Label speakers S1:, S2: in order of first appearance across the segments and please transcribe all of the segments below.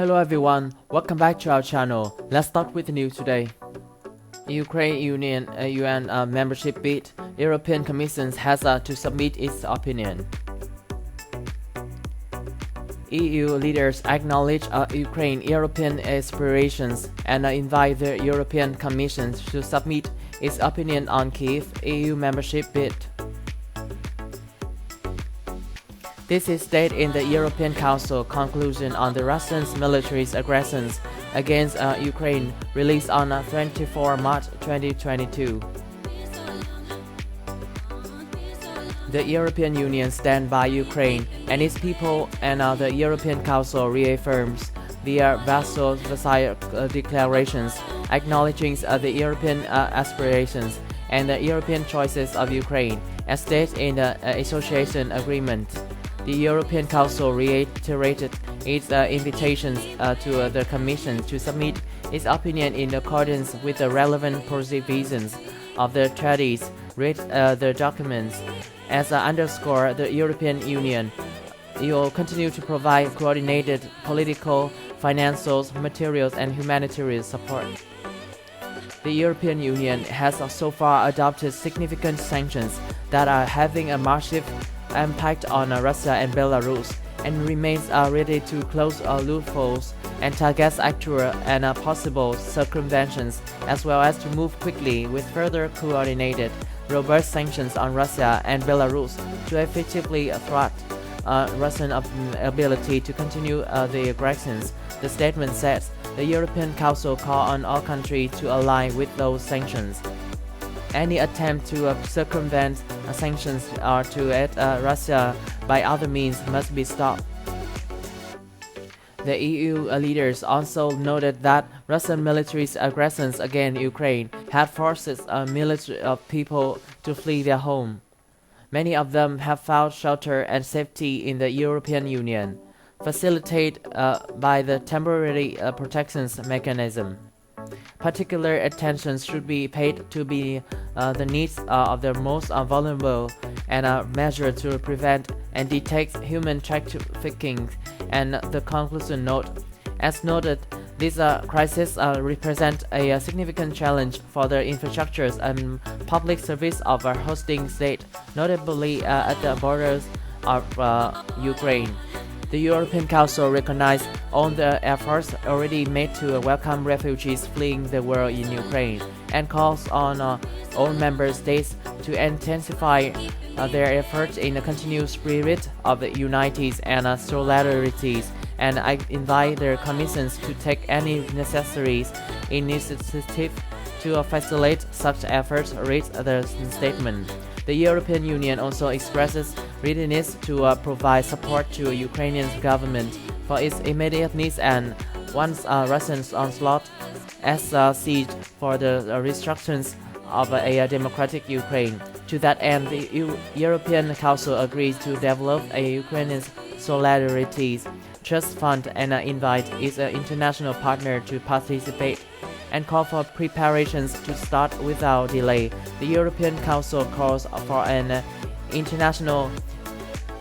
S1: Hello everyone, welcome back to our channel. Let's start with the news today. Ukraine UN membership bid. European Commission has to submit its opinion. EU leaders acknowledge Ukraine European aspirations and invite the European Commission to submit its opinion on Kyiv EU membership bid. This is stated in the European Council conclusion on the Russian military's aggressions against Ukraine, released on 24 March 2022. The European Union stands by Ukraine and its people, and the European Council reaffirms the Versailles Declarations, acknowledging the European aspirations and the European choices of Ukraine, as stated in the Association Agreement. The European Council reiterated its invitations to the Commission to submit its opinion in accordance with the relevant provisions of the Treaties. Read the documents. As underscore, the European Union will continue to provide coordinated political, financial, materials, and humanitarian support. The European Union has so far adopted significant sanctions that are having a massive impact on Russia and Belarus, and remains ready to close loopholes and target actual and possible circumventions, as well as to move quickly with further coordinated, robust sanctions on Russia and Belarus to effectively thwart Russian ability to continue the aggressions. The statement says the European Council calls on all countries to align with those sanctions. Any attempt to circumvent sanctions or to aid Russia by other means must be stopped. The EU leaders also noted that Russian military's aggressions against Ukraine had forced millions of people to flee their home. Many of them have found shelter and safety in the European Union, facilitated by the temporary protection mechanism. Particular attention should be paid to the needs of the most vulnerable, and measures to prevent and detect human trafficking. And the conclusion note, as noted, this crisis represents a significant challenge for the infrastructures and public service of a hosting state, notably at the borders of Ukraine. The European Council recognized all the efforts already made to welcome refugees fleeing the war in Ukraine, and calls on all member states to intensify their efforts in a continuous spirit of unity and solidarity, and I invite the Commissions to take any necessary initiative to facilitate such efforts, read the statement. The European Union also expresses readiness to provide support to Ukrainian government for its immediate needs, and once Russian onslaught as siege for the restructurings of a democratic Ukraine. To that end, the European Council agrees to develop a Ukrainian Solidarity Trust Fund and invite its international partner to participate, and call for preparations to start without delay. The European Council calls for an international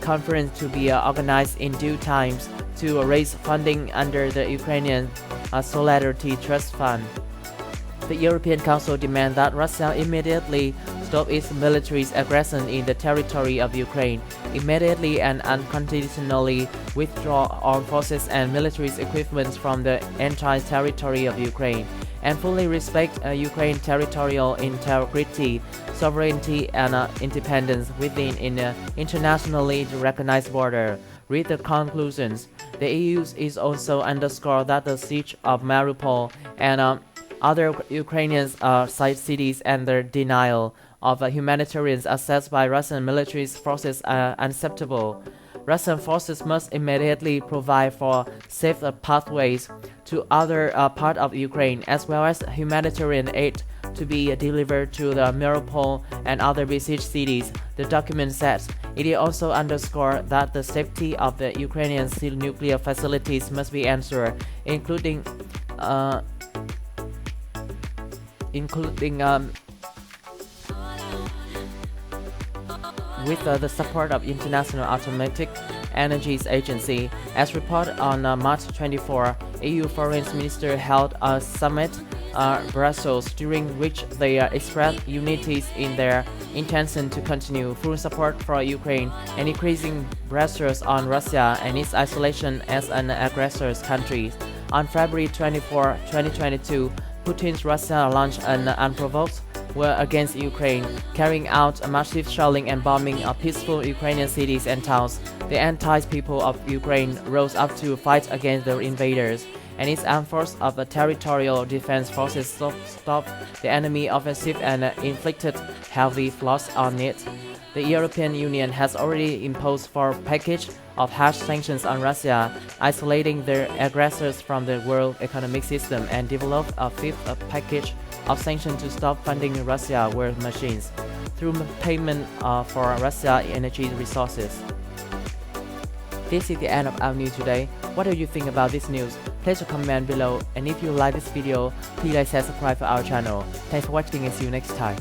S1: conference to be organized in due time to raise funding under the Ukrainian Solidarity Trust Fund. The European Council demands that Russia immediately stop its military aggression in the territory of Ukraine, immediately and unconditionally withdraw armed forces and military equipment from the entire territory of Ukraine, and fully respect Ukraine's territorial integrity, sovereignty, and independence within an internationally recognized border. Read the conclusions. The EU is also underscored that the siege of Mariupol and other Ukrainian cities and the denial of humanitarian access by Russian military forces are unacceptable. Russian forces must immediately provide for safe pathways to other parts of Ukraine, as well as humanitarian aid to be delivered to the Mariupol and other besieged cities. The document says it also underscored that the safety of the Ukrainian nuclear facilities must be ensured, including with the support of International Atomic Energy Agency. As reported on March 24, EU foreign ministers held a summit Brussels, during which they expressed unity in their intention to continue full support for Ukraine and increasing pressures on Russia and its isolation as an aggressor country. On February 24, 2022, Putin's Russia launched an unprovoked war against Ukraine, carrying out a massive shelling and bombing of peaceful Ukrainian cities and towns. The entire people of Ukraine rose up to fight against the invaders, and its armed force of the territorial defense forces stopped the enemy offensive and inflicted heavy loss on it. The European Union has already imposed 4 packages of harsh sanctions on Russia, isolating their aggressors from the world economic system, and developed a 5th package of sanctions to stop funding Russia war machines through payment for Russia energy resources. This is the end of our news today. What do you think about this news? Please comment below, and if you like this video, please like and subscribe for our channel. Thanks for watching and see you next time.